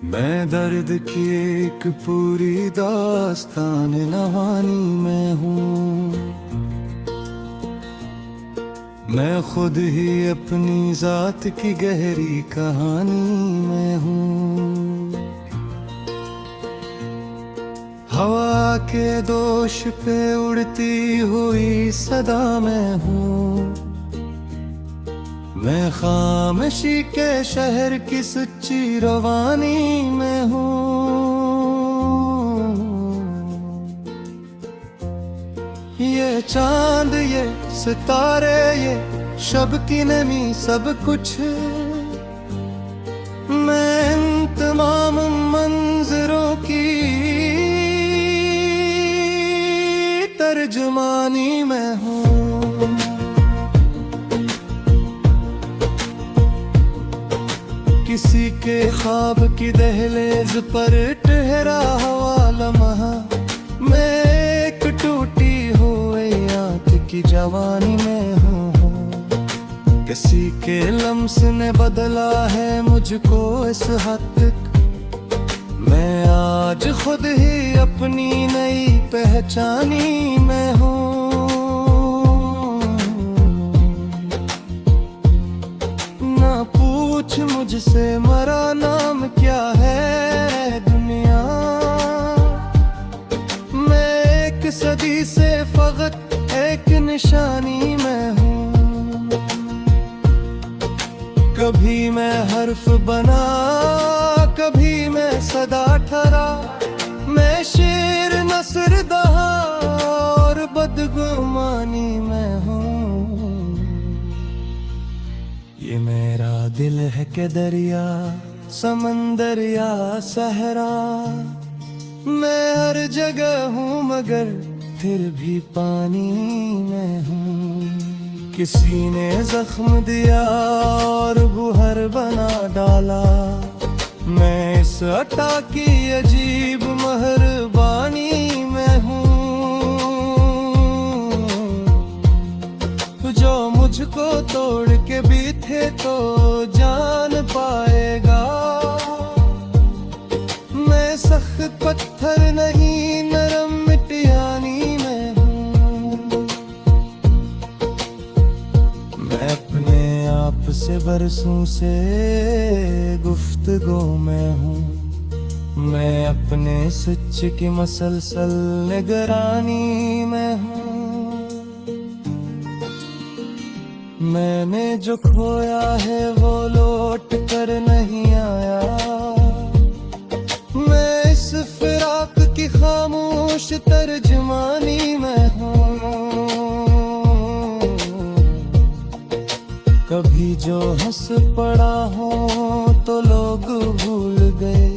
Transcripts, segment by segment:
मैं दर्द की एक पूरी दास्तान नहानी मैं हूँ। मैं खुद ही अपनी जात की गहरी कहानी मैं हूँ। हवा के दोष पे उड़ती हुई सदा मैं हूँ। मैं खामोशी के शहर की सच्ची रवानी में हूँ। ये चांद ये सितारे ये शब की नमी सब कुछ मैं इन तमाम मंजरों की तर्जुमानी में हूँ। किसी के ख्वाब की दहलीज पर ठहरा हुआ लम्हा मैं एक टूटी हुई आंख की जवानी में हूँ। किसी के लम्स ने बदला है मुझको इस हद तक मैं आज खुद ही अपनी नई पहचानी में हूँ। पूछ मुझसे मरा नाम क्या है दुनिया। मैं एक सदी से फकत एक निशानी में हूँ। कभी मैं हर्फ बना कभी मैं सदा ठहरा। मैं शेर नस्र दहा और बदगुमानी में हूँ। ये मेरा दिल है कि दरिया समंदर या सहरा मैं हर जगह हूँ मगर फिर भी पानी में हूँ। किसी ने जख्म दिया और बुहर बना डाला मैं इस अटा की अजीब मेहरबानी में हूँ। जो मुझको तोड़ के भी थे तो जान पाएगा मैं सख्त पत्थर नहीं नरम मिट्टियानी में हूँ। मैं अपने आप से बरसों से गुफ्तगू में हूँ। मैं अपने सच की मसलसल निगरानी में हूँ। मैंने जो खोया है वो लौट कर नहीं आया। मैं इस फिराक की खामोश तर्जमानी में हूँ। कभी जो हंस पड़ा हो तो लोग भूल गए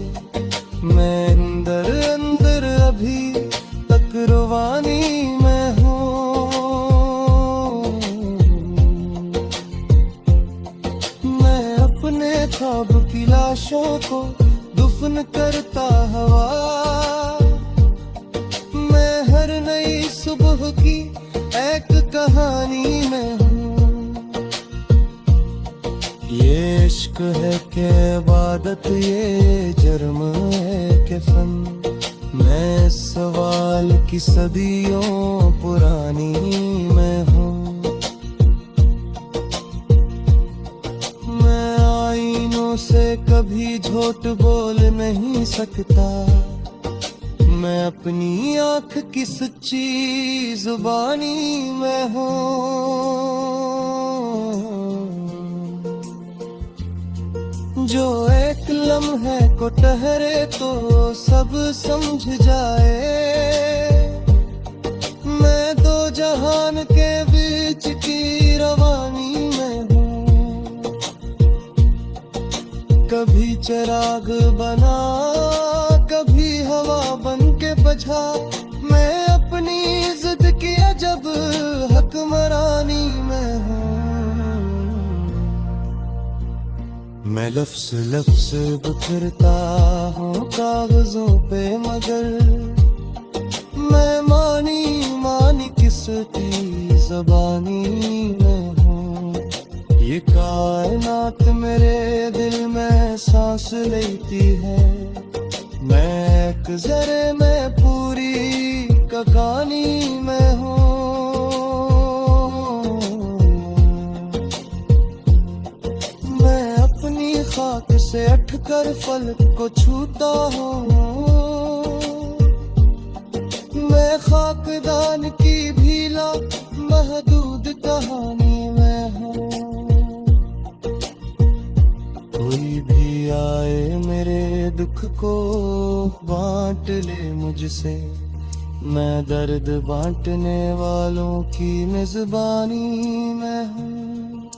मैं अंदर अंदर अभी तक रुवानी में हूँ। ख्वाब की लाशों को दुफन करता हवा मैं हर नई सुबह की एक कहानी में हूँ। ये इश्क है कि इबादत ये जुर्म है कि फन मैं इस सवाल की सदियों पुरानी में हूँ। से कभी झूठ बोल नहीं सकता मैं अपनी आंख की सच्ची जुबानी में हूँ। जो एक लम्हे को ठहरे तो सब समझ जाए मैं दो जहान के बीच की रवानी में हूँ। कभी चिराग बना कभी हवा बन के बझा मैं अपनी जिद की अजब हुक्मरानी में हूँ। मैं लफ्ज़ लफ्ज़ बिखरता हूँ कागजों पे मगर मैं मानी किसकी ज़बानी में हूँ। ये कायनात मेरे दिल में सा सांस लेती है। मैं एक जरे में पूरी कहानी में हूँ। मैं अपनी खाक से उठकर फलक को छूता हूँ। मैं खाकदान की भीला महदूद कहानी में हूँ। कोई भी आए मेरे दुख को बांट ले मुझसे। मैं दर्द बांटने वालों की मेजबानी में हूँ।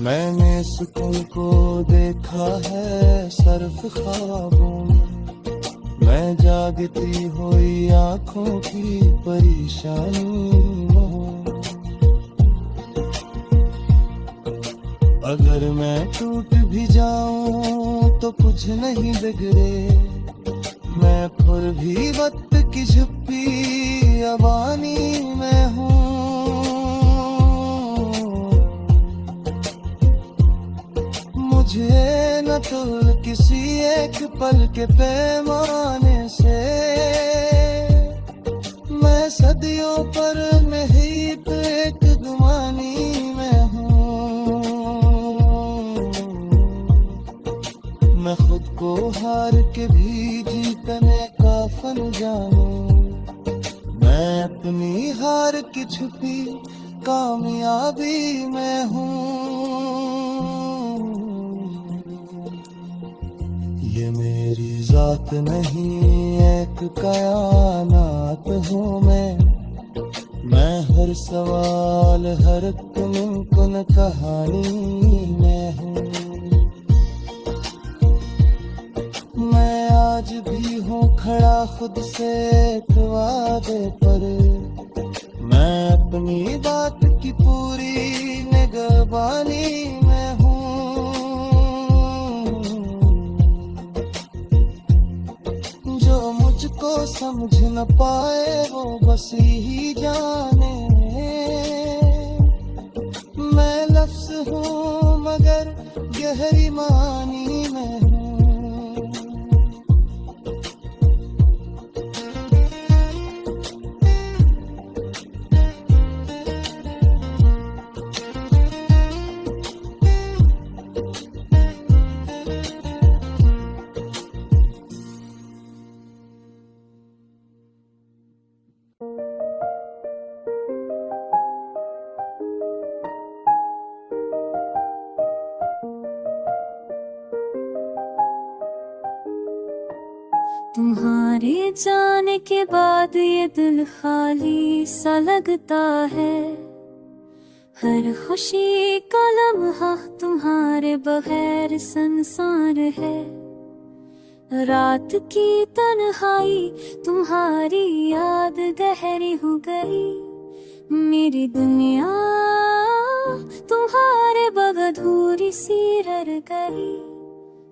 मैंने सुकून को देखा है सर्फ ख्वाबों में। मैं जागती हुई आँखों की परेशानी हूँ। अगर मैं टूट भी जाऊं तो कुछ नहीं बिगड़े। मैं फिर भी वक्त की झुप्पी अबानी में हूँ। मुझे न तुल किसी एक पल के पैमाने से। मैं सदियों पर महीप एक गुमानी में हूँ। मैं खुद को हार के भी जीतने का फन जानूं। मैं अपनी हार की छुपी कामयाबी में हूँ। ये मेरी जात नहीं एक कायनात हूँ मैं हर सवाल हर मुमकिन कहानी में हूँ। मैं आज भी हूँ खड़ा खुद से एक वादे पर। मैं अपनी बात की पूरी निगहबानी में हूँ। जो मुझको समझ न पाए वो बस ही जाने। मैं लफ्ज़ हूँ मगर गहरी मानी में हूँ। तुम्हारे जाने के बाद ये दिल खाली सा लगता है। हर खुशी का लम्हा तुम्हारे बगैर संसार है। रात की तन्हाई तुम्हारी याद गहरी हो गई। मेरी दुनिया तुम्हारे बगैर अधूरी सी रह गई।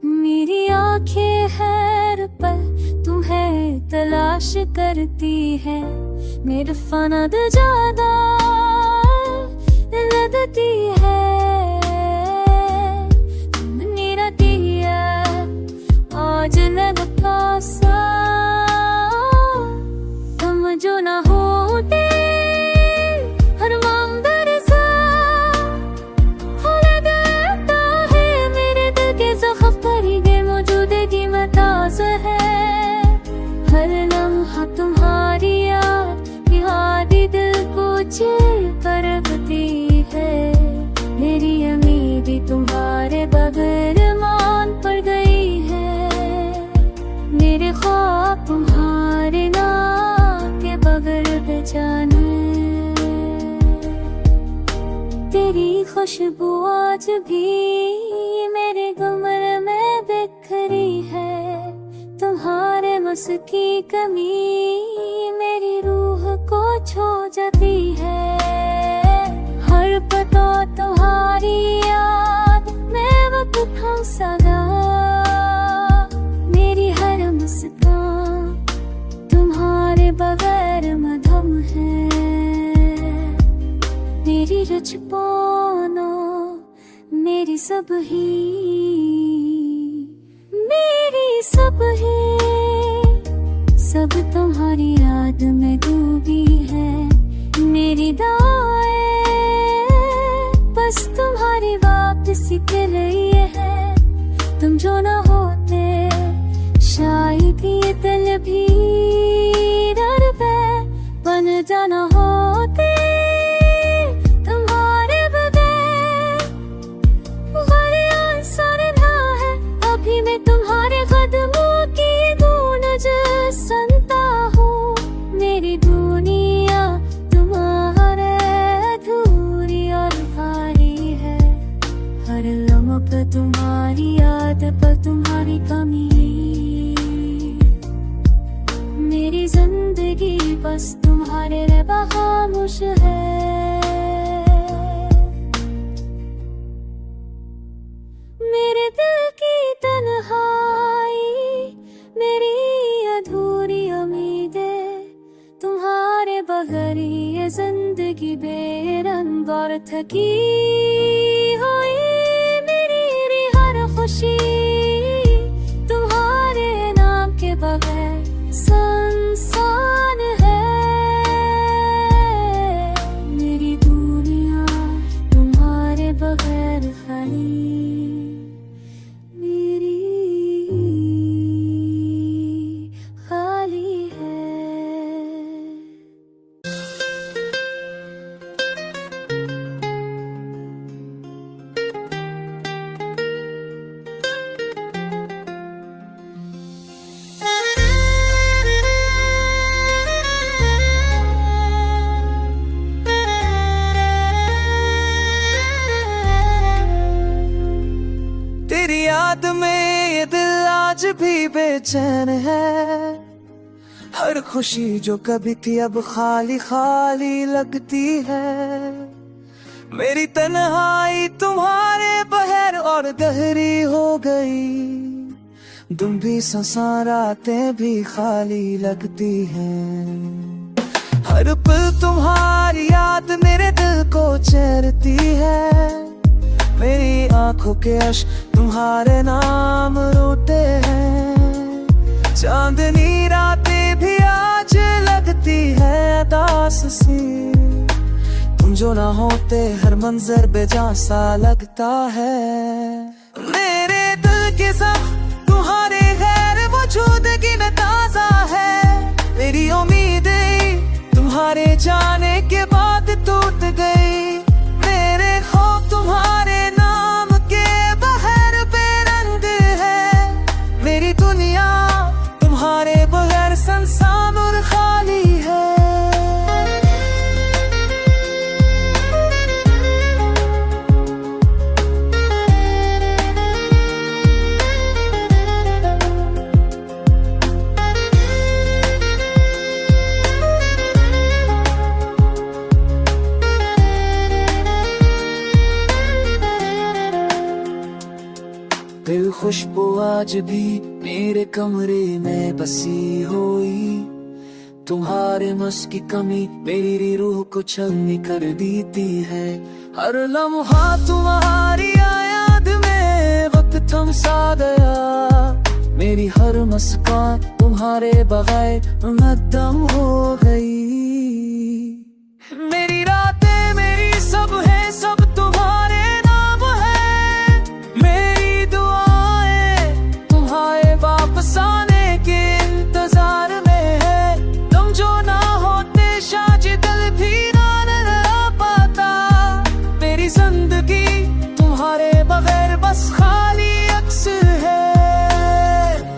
मेरी आंखें हर पल तुम्हें तलाश करती है। मेरे फनद ज्यादा लगती है। मेरा दिया आज लग पासा तुम जो ना होते हर मंदिर सा खुला देता है। मेरे दिल के ज़ख्म पर ये मौजूदगी मताज़ है। हर लम्हा तुम्हारी याद यादी दिल को चिर कर रखती है। मेरी उम्मीद तुम्हारे बगैर मान पड़ गई है। मेरे ख्वाब तुम्हारे नाम के बगैर बेजाने। तेरी खुशबू आज भी मेरे कमर में बिखरी है। तुम्हारे मस की कमी मेरी रूह को छू जाती है। हर पता तुम्हारी याद में वक्त थम सगा। मेरी हर मुस्कान तुम्हारे बगैर मधुम है। मेरी रचपौनों मेरी सब ही मेरी सब है, सब तुम्हारी याद में डूबी है मेरी दाएं, बस तुम्हारी वापसी के लिए है। तुम जो ना होते शायद ये दिल भी डर पे बन जाना होते तुम्हारे बगैर। बुखारे आसान ना है अभी मैं तुम्हारे कदमों की गूंज सुनता हूँ। मेरी दुनिया तुम्हारे अधूरी और खाली है, हर लम्हा पे तुम्हारी याद पर तुम्हारी कमी। मेरी जिंदगी बस तुम्हारे लिए खामोश है। मेरे दिल की तन्हाई, मेरी अधूरी उम्मीदें, तुम्हारे बगैर ये जिंदगी बेरंग और थकी हुई। मेरी हर खुशी तुम्हारे नाम के बगैर संसान है। मेरी दुनिया तुम्हारे बगैर खाली, मेरी खाली है। तेरी याद में ये दिल आज भी बेचैन है। हर खुशी जो कभी थी अब खाली खाली लगती है। मेरी तन्हाई तुम्हारे बहर और गहरी हो गई। तुम भी सांसें रातें भी खाली लगती हैं। हर पल तुम्हारी याद मेरे दिल को चेरती है। मेरी आंखों के अश्क तुम्हारे नाम रोते हैं। चांदनी रातें भी आज लगती है उदास सी। तुम जो ना होते हर मंजर बेजान सा लगता है। मेरे दिल के जख्म तुम्हारे गैर वजूदगी में ताजा है। मेरी उम्मीदें तुम्हारे जाने के बाद टूट गई। मेरे ख्वाब तुम्हारे नाम के बहर बेरंग है। मेरी दुनिया तुम्हारे बगैर संसान और खाली है। दिल खुशबू आज भी मेरे कमरे में बसी हुई। तुम्हारे मस की कमी मेरी रूह को छलनी कर देती है। हर लम्हा तुम्हारी याद में वक्त थम सा गया। मेरी हर मुस्कान तुम्हारे बगैर मद्दम हो गई। मेरी रातें मेरी सब है, सब तुम्हारे नाम है। मेरी दुआएं तुम्हारे वापस आने के इंतजार में है। तुम जो ना होते शायद दिल भी ना रह पाता। मेरी जिंदगी तुम्हारे बगैर बस खाली अक्स है।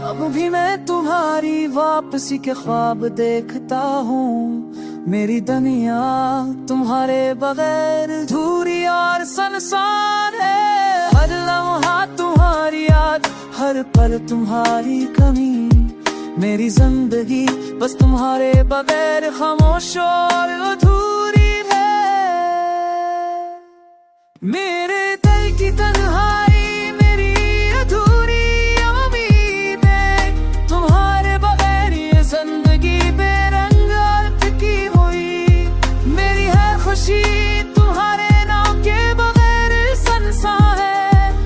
अब भी मैं तुम्हारी वापसी के ख्वाब देखता हूँ। मेरी दुनिया तुम्हारे बगैर धूरी और संसार है। हर लम्हा तुम्हारी याद, हर पल तुम्हारी कमी। मेरी जिंदगी बस तुम्हारे बगैर खामोश और अधूरी है। मेरे दिल की तन्हाई मेरी अधूरी उम्मीदें, तुम्हारे बगैर ये जिंदगी बेरंग और थकी हुई। मेरी है खुशी तुम्हारे नाम के बगैर संसा है।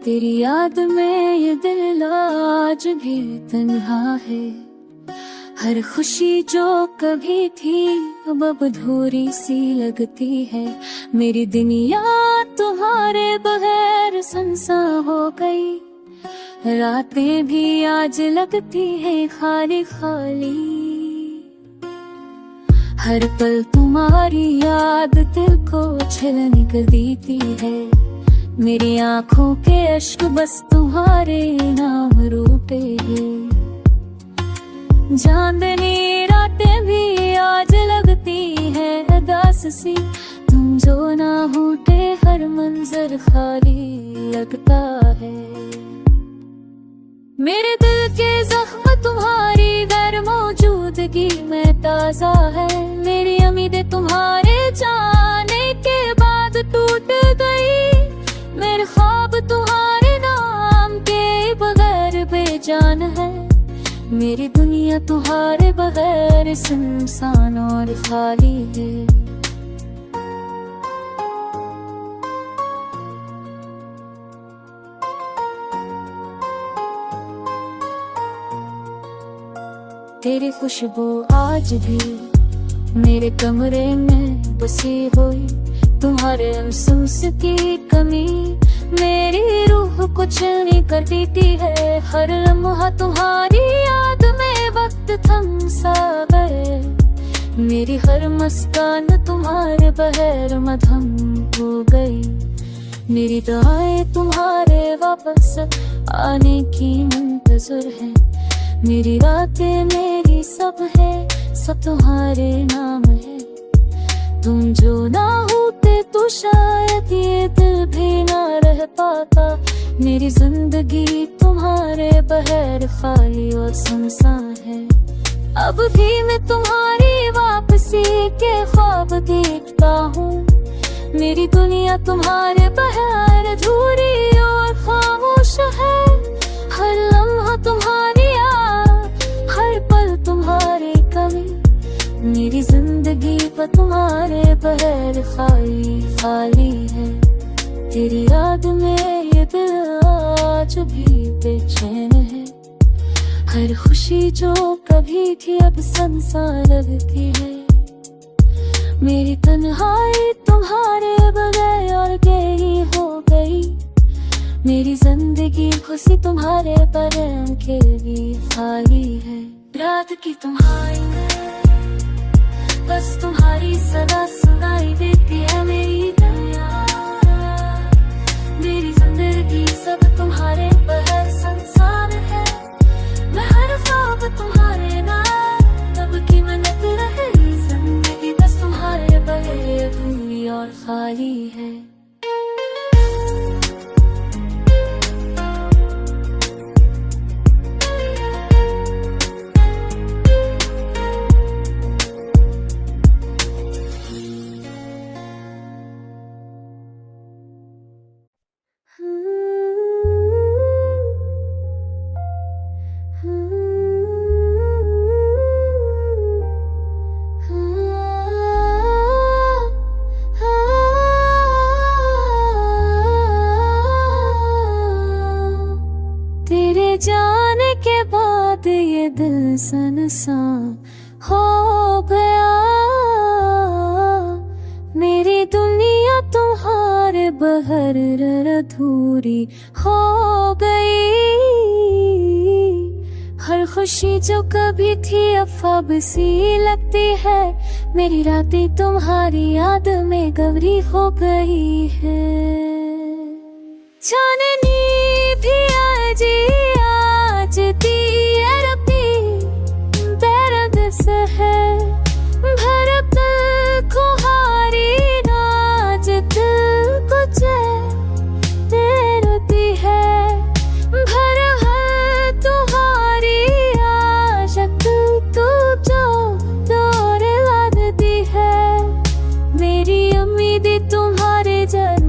तेरी याद में ये दिल आज भी तन्हा है। हर खुशी जो कभी थी अब अधूरी सी लगती है। मेरी दुनिया तुम्हारे बगैर सुनसान हो गई। रातें भी आज लगती है खाली खाली। हर पल तुम्हारी याद दिल को छलनी कर देती है। मेरी आँखों के अश्क बस तुम्हारे नाम रूठे हैं। चांदनी रातें भी आज लगती है उदास सी। तुम जो ना होते हर मंजर खाली लगता है। मेरे दिल के जख्म तुम्हारी गैर मौजूदगी में ताजा है। मेरी उम्मीदें तुम्हारे जाने के बाद टूट गई। मेरे ख्वाब तुम्हारे नाम के बगैर बेजान है। मेरी दुनिया तुम्हारे बगैर सुनसान और खाली है। तेरी खुशबू आज भी मेरे कमरे में बसी हुई। तुम्हारे महसूस की कमी मेरी रूह को चलनी कर देती है। हर लम्हा तुम्हारी याद में वक्त थम सा गए। मेरी हर मुस्कान तुम्हारे बगैर मधम हो गई। मेरी दुआएं तुम्हारे वापस आने की मुंतज़िर है। मेरी रातें मेरी सब है, सब तुम्हारे नाम है। तुम जो ना होते तो शायद ये दिल भी ना रह पाता। मेरी जिंदगी तुम्हारे बगैर खाली और सुनसान है। अब भी मैं तुम्हारी वापसी के ख्वाब देखता हूँ। मेरी दुनिया तुम्हारे बगैर अधूरी और खामोश है। हर लम्हा तुम्हारी याद, हर पल तुम्हारी कमी। मेरी जिंदगी पर तुम्हारे बगैर खाली खाली है। तेरी याद में ये दिल आज भी बेचैन है। हर खुशी जो कभी थी अब सुनसान लगती है। मेरी तन्हाई तुम्हारे बगैर और गहरी हो गई। मेरी जिंदगी खुशी तुम्हारे प्रेम के लिए खाली है। रात की तुम्हारी बस तुम्हारी सदा सुनाई देती है। मेरी दुनिया, मेरी जिंदगी सब तुम्हारे बगैर सुनसान है। मैं हर ख्वाब तुम्हारे नाम, तब की मिन्नत रहे जिंदगी बस तुम्हारे बगैर अधूरी और खाली है। तेरे जाने के बाद ये दिल सुनसान हो गया। मेरी दुनिया तुम्हारे बगैर अधूरी हो गई। हर खुशी जो कभी थी अब ख्वाब सी लगती है। मेरी रातें तुम्हारी याद में गहरी हो गई है। चांदनी भी आज दर्द से है। भरत खुहारी नाज दिल को रोती है। भर है तुम्हारी आशक तू जो दौड़ लगती है। मेरी उम्मीदें तुम्हारे जन्म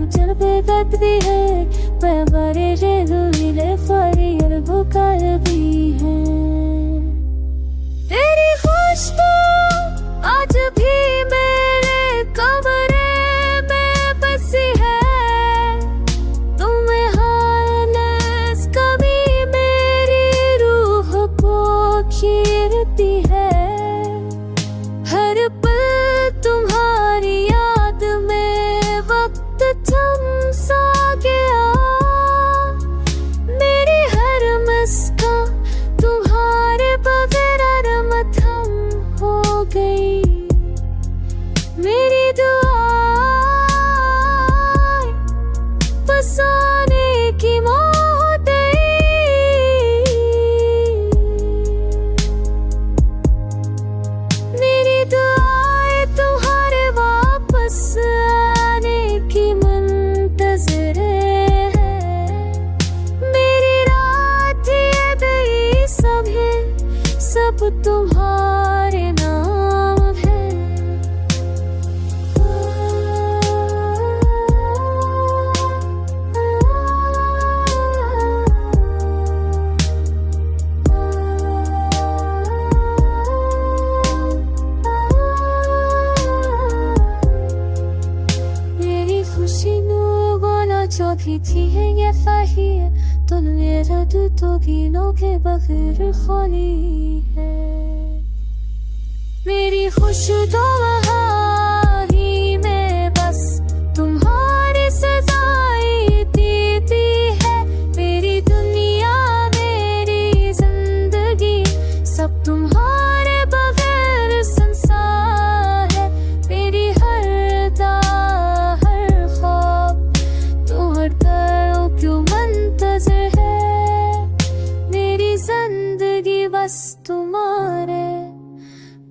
जो भी थी है ये फही है, तो मेरा दिल तो गिनों के बगैर खाली है। मेरी खुश वहाँ ही में बस तुम्हारी सजाई देती है। मेरी दुनिया मेरी जिंदगी सब तुम्हारे बगैर संसार है। मेरी हर ख्वाब तो हर करो क्यों मंतज़र है। मेरी जिंदगी बस तुम्हारे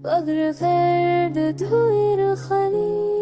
बगैर धुर खाली।